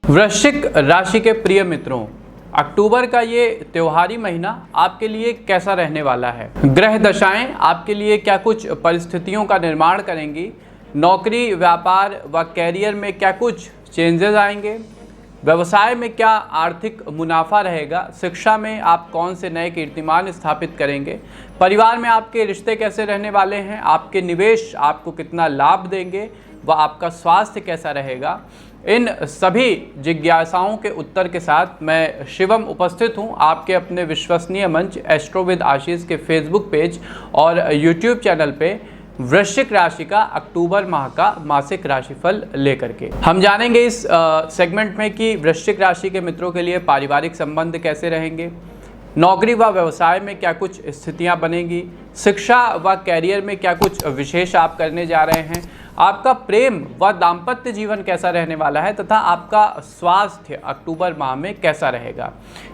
वृश्चिक राशि के प्रिय मित्रों, अक्टूबर का ये त्योहारी महीना आपके लिए कैसा रहने वाला है। ग्रह दशाएं आपके लिए क्या कुछ परिस्थितियों का निर्माण करेंगी। नौकरी, व्यापार व कैरियर में क्या कुछ चेंजेस आएंगे। व्यवसाय में क्या आर्थिक मुनाफा रहेगा। शिक्षा में आप कौन से नए कीर्तिमान स्थापित करेंगे। परिवार में आपके रिश्ते कैसे रहने वाले हैं। आपके निवेश आपको कितना लाभ देंगे व आपका स्वास्थ्य कैसा रहेगा। इन सभी जिज्ञासाओं के उत्तर के साथ मैं शिवम उपस्थित हूं आपके अपने विश्वसनीय मंच एस्ट्रो विद आशीष के फेसबुक पेज और यूट्यूब चैनल पे वृश्चिक राशि का अक्टूबर माह का मासिक राशिफल लेकर के। हम जानेंगे इस सेगमेंट में कि वृश्चिक राशि के मित्रों के लिए पारिवारिक संबंध कैसे रहेंगे। नौकरी व व्यवसाय में क्या कुछ स्थितियां बनेंगी। शिक्षा व कैरियर में क्या कुछ विशेष आप करने जा रहे हैं। आपका प्रेम व दाम्पत्य जीवन कैसा रहने वाला है तथा आपका स्वास्थ्य अक्टूबर माह में कैसा रहेगा।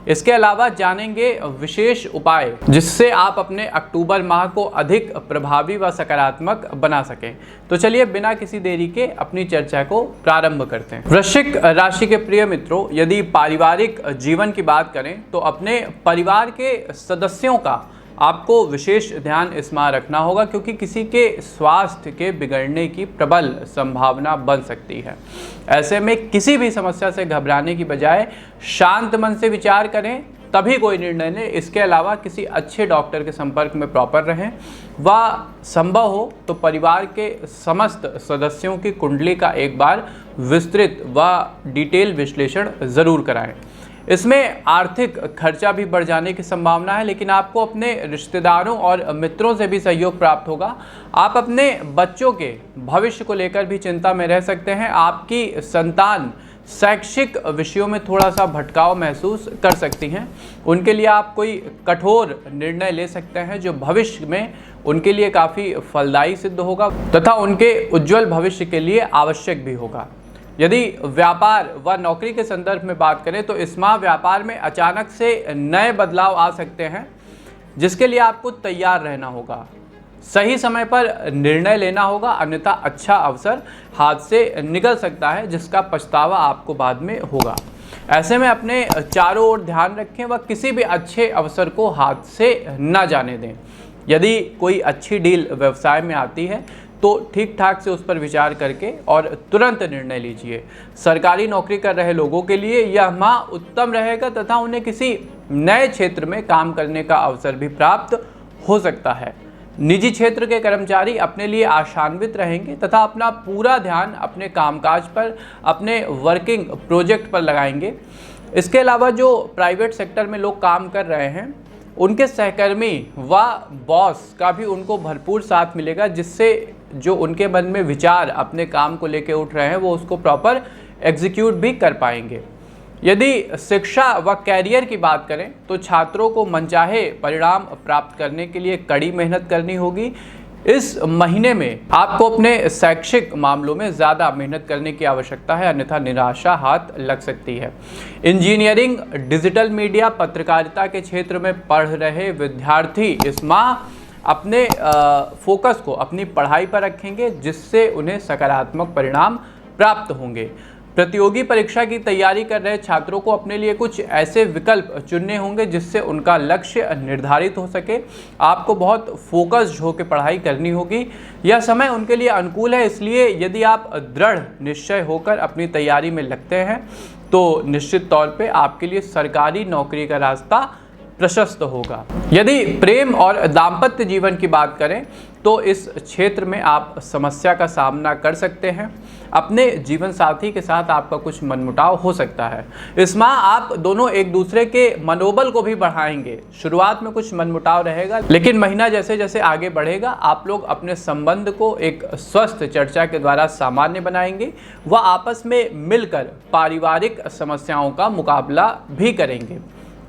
इसके अलावा जानेंगे विशेष उपाय जिससे आप अपने अक्टूबर माह को अधिक प्रभावी व सकारात्मक बना सकें। तो चलिए बिना किसी देरी के अपनी चर्चा को प्रारंभ करते हैं। वृश्चिक राशि के प्रिय मित्रों, यदि पारिवारिक जीवन की बात करें तो अपने परिवार के सदस्यों का आपको विशेष ध्यान इस माह रखना होगा, क्योंकि किसी के स्वास्थ्य के बिगड़ने की प्रबल संभावना बन सकती है। ऐसे में किसी भी समस्या से घबराने की बजाय शांत मन से विचार करें, तभी कोई निर्णय लें। इसके अलावा किसी अच्छे डॉक्टर के संपर्क में प्रॉपर रहें व संभव हो तो परिवार के समस्त सदस्यों की कुंडली का एक बार विस्तृत व डिटेल विश्लेषण ज़रूर कराएं। इसमें आर्थिक खर्चा भी बढ़ जाने की संभावना है, लेकिन आपको अपने रिश्तेदारों और मित्रों से भी सहयोग प्राप्त होगा। आप अपने बच्चों के भविष्य को लेकर भी चिंता में रह सकते हैं। आपकी संतान शैक्षिक विषयों में थोड़ा सा भटकाव महसूस कर सकती हैं। उनके लिए आप कोई कठोर निर्णय ले सकते हैं जो भविष्य में उनके लिए काफ़ी फलदायी सिद्ध होगा तथा उनके उज्जवल भविष्य के लिए आवश्यक भी होगा। यदि व्यापार व नौकरी के संदर्भ में बात करें तो इस माह व्यापार में अचानक से नए बदलाव आ सकते हैं, जिसके लिए आपको तैयार रहना होगा। सही समय पर निर्णय लेना होगा, अन्यथा अच्छा अवसर हाथ से निकल सकता है जिसका पछतावा आपको बाद में होगा। ऐसे में अपने चारों ओर ध्यान रखें व किसी भी अच्छे अवसर को हाथ से न जाने दें। यदि कोई अच्छी डील व्यवसाय में आती है तो ठीक ठाक से उस पर विचार करके और तुरंत निर्णय लीजिए। सरकारी नौकरी कर रहे लोगों के लिए यह माह उत्तम रहेगा तथा उन्हें किसी नए क्षेत्र में काम करने का अवसर भी प्राप्त हो सकता है। निजी क्षेत्र के कर्मचारी अपने लिए आशान्वित रहेंगे तथा अपना पूरा ध्यान अपने कामकाज पर, अपने वर्किंग प्रोजेक्ट पर लगाएंगे। इसके अलावा जो प्राइवेट सेक्टर में लोग काम कर रहे हैं उनके सहकर्मी व बॉस का भी उनको भरपूर साथ मिलेगा, जिससे जो उनके मन में विचार अपने काम को लेकर उठ रहे हैं वो उसको प्रॉपर एग्जीक्यूट भी कर पाएंगे। यदि शिक्षा व कैरियर की बात करें तो छात्रों को मनचाहे परिणाम प्राप्त करने के लिए कड़ी मेहनत करनी होगी। इस महीने में आपको अपने शैक्षिक मामलों में ज़्यादा मेहनत करने की आवश्यकता है, अन्यथा निराशा हाथ लग सकती है। इंजीनियरिंग, डिजिटल मीडिया, पत्रकारिता के क्षेत्र में पढ़ रहे विद्यार्थी इस माह अपने फोकस को अपनी पढ़ाई पर रखेंगे, जिससे उन्हें सकारात्मक परिणाम प्राप्त होंगे। प्रतियोगी परीक्षा की तैयारी कर रहे छात्रों को अपने लिए कुछ ऐसे विकल्प चुनने होंगे जिससे उनका लक्ष्य निर्धारित हो सके। आपको बहुत फोकस्ड होकर पढ़ाई करनी होगी। यह समय उनके लिए अनुकूल है, इसलिए यदि आप दृढ़ निश्चय होकर अपनी तैयारी में लगते हैं तो निश्चित तौर पे आपके लिए सरकारी नौकरी का रास्ता प्रशस्त होगा। यदि प्रेम और दाम्पत्य जीवन की बात करें तो इस क्षेत्र में आप समस्या का सामना कर सकते हैं। अपने जीवन साथी के साथ आपका कुछ मनमुटाव हो सकता है। इस माह आप दोनों एक दूसरे के मनोबल को भी बढ़ाएंगे। शुरुआत में कुछ मनमुटाव रहेगा, लेकिन महीना जैसे जैसे आगे बढ़ेगा आप लोग अपने संबंध को एक स्वस्थ चर्चा के द्वारा सामान्य बनाएंगे व आपस में मिलकर पारिवारिक समस्याओं का मुकाबला भी करेंगे।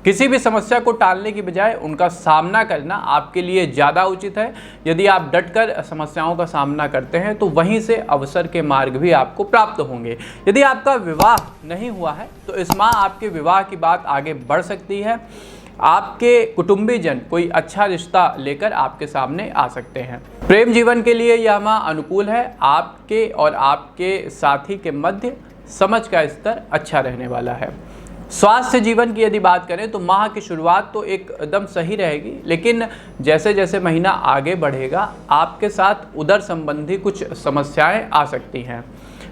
किसी भी समस्या को टालने की बजाय उनका सामना करना आपके लिए ज़्यादा उचित है। यदि आप डटकर समस्याओं का सामना करते हैं तो वहीं से अवसर के मार्ग भी आपको प्राप्त होंगे। यदि आपका विवाह नहीं हुआ है तो इस माह आपके विवाह की बात आगे बढ़ सकती है। आपके कुटुंबीजन कोई अच्छा रिश्ता लेकर आपके सामने आ सकते हैं। प्रेम जीवन के लिए यह माह अनुकूल है। आपके और आपके साथी के मध्य समझ का स्तर अच्छा रहने वाला है। स्वास्थ्य जीवन की यदि बात करें तो माह की शुरुआत तो एकदम सही रहेगी, लेकिन जैसे जैसे महीना आगे बढ़ेगा आपके साथ उदर संबंधी कुछ समस्याएं आ सकती हैं।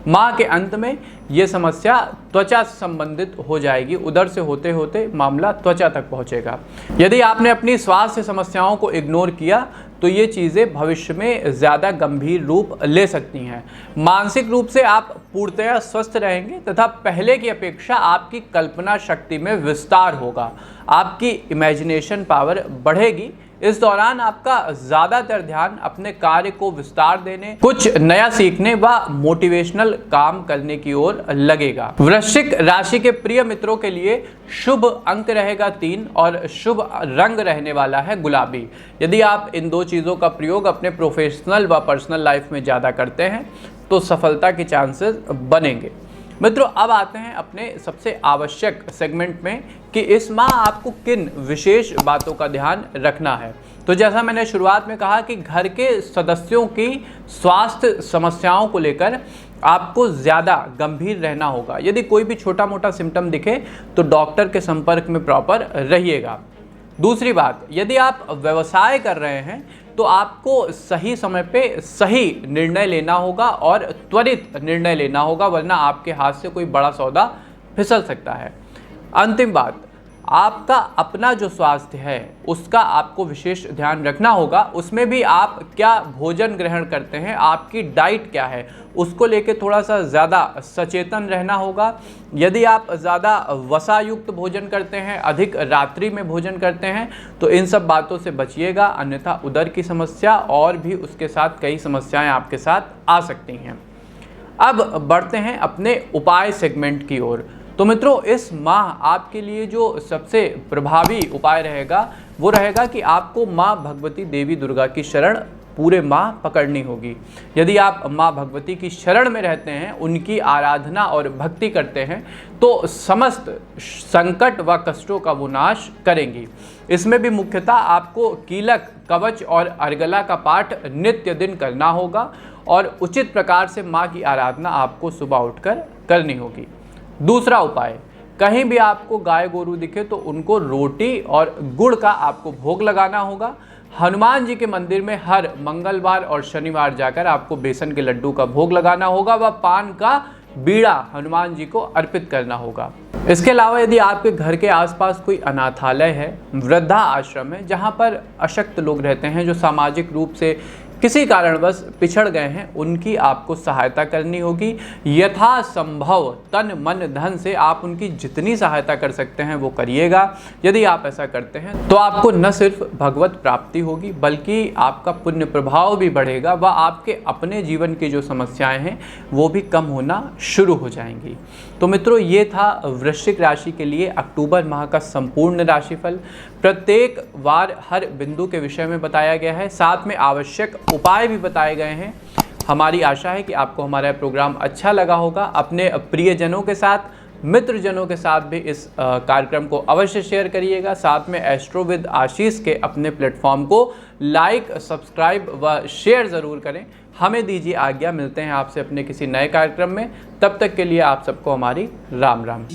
माह के अंत में ये समस्या त्वचा से संबंधित हो जाएगी, उधर से होते होते मामला त्वचा तक पहुंचेगा। यदि आपने अपनी स्वास्थ्य समस्याओं को इग्नोर किया तो ये चीज़ें भविष्य में ज़्यादा गंभीर रूप ले सकती हैं। मानसिक रूप से आप पूर्णतया स्वस्थ रहेंगे तथा पहले की अपेक्षा आपकी कल्पना शक्ति में विस्तार होगा, आपकी इमेजिनेशन पावर बढ़ेगी। इस दौरान आपका ज़्यादातर ध्यान अपने कार्य को विस्तार देने, कुछ नया सीखने व मोटिवेशनल काम करने की ओर लगेगा। वृश्चिक राशि के प्रिय मित्रों के लिए शुभ अंक रहेगा 3 और शुभ रंग रहने वाला है गुलाबी। यदि आप इन दो चीज़ों का प्रयोग अपने प्रोफेशनल व पर्सनल लाइफ में ज़्यादा करते हैं तो सफलता के चांसेस बनेंगे। मित्रों, अब आते हैं अपने सबसे आवश्यक सेगमेंट में कि इस माह आपको किन विशेष बातों का ध्यान रखना है। तो जैसा मैंने शुरुआत में कहा कि घर के सदस्यों की स्वास्थ्य समस्याओं को लेकर आपको ज़्यादा गंभीर रहना होगा। यदि कोई भी छोटा मोटा सिम्टम दिखे तो डॉक्टर के संपर्क में प्रॉपर रहिएगा। दूसरी बात, यदि आप व्यवसाय कर रहे हैं तो आपको सही समय पे सही निर्णय लेना होगा और त्वरित निर्णय लेना होगा, वरना आपके हाथ से कोई बड़ा सौदा फिसल सकता है। अंतिम बात, आपका अपना जो स्वास्थ्य है उसका आपको विशेष ध्यान रखना होगा। उसमें भी आप क्या भोजन ग्रहण करते हैं, आपकी डाइट क्या है, उसको लेके थोड़ा सा ज़्यादा सचेतन रहना होगा। यदि आप ज़्यादा वसायुक्त भोजन करते हैं, अधिक रात्रि में भोजन करते हैं तो इन सब बातों से बचिएगा, अन्यथा उदर की समस्या और भी उसके साथ कई समस्याएं आपके साथ आ सकती हैं। अब बढ़ते हैं अपने उपाय सेगमेंट की ओर। तो मित्रों, इस माह आपके लिए जो सबसे प्रभावी उपाय रहेगा वो रहेगा कि आपको माँ भगवती देवी दुर्गा की शरण पूरे माह पकड़नी होगी। यदि आप माँ भगवती की शरण में रहते हैं, उनकी आराधना और भक्ति करते हैं तो समस्त संकट व कष्टों का वो नाश करेंगी। इसमें भी मुख्यतः आपको कीलक, कवच और अर्गला का पाठ नित्य दिन करना होगा और उचित प्रकार से माँ की आराधना आपको सुबह उठकर करनी होगी। दूसरा उपाय, कहीं भी आपको गाय गोरू दिखे तो उनको रोटी और गुड़ का आपको भोग लगाना होगा। हनुमान जी के मंदिर में हर मंगलवार और शनिवार जाकर आपको बेसन के लड्डू का भोग लगाना होगा व पान का बीड़ा हनुमान जी को अर्पित करना होगा। इसके अलावा यदि आपके घर के आसपास कोई अनाथालय है, वृद्धा आश्रम है, जहाँ पर अशक्त लोग रहते हैं जो सामाजिक रूप से किसी कारणवश पिछड़ गए हैं, उनकी आपको सहायता करनी होगी। यथासंभव तन मन धन से आप उनकी जितनी सहायता कर सकते हैं वो करिएगा। यदि आप ऐसा करते हैं तो आपको न सिर्फ भगवत प्राप्ति होगी बल्कि आपका पुण्य प्रभाव भी बढ़ेगा व आपके अपने जीवन की जो समस्याएं हैं वो भी कम होना शुरू हो जाएंगी। तो मित्रों, ये था वृश्चिक राशि के लिए अक्टूबर माह का संपूर्ण राशिफल। प्रत्येक वार हर बिंदु के विषय में बताया गया है, साथ में आवश्यक उपाय भी बताए गए हैं। हमारी आशा है कि आपको हमारा प्रोग्राम अच्छा लगा होगा। अपने प्रियजनों के साथ, मित्रजनों के साथ भी इस कार्यक्रम को अवश्य शेयर करिएगा। साथ में एस्ट्रो विद आशीष के अपने प्लेटफॉर्म को लाइक, सब्सक्राइब व शेयर ज़रूर करें। हमें दीजिए आज्ञा, मिलते हैं आपसे अपने किसी नए कार्यक्रम में। तब तक के लिए आप सबको हमारी राम राम।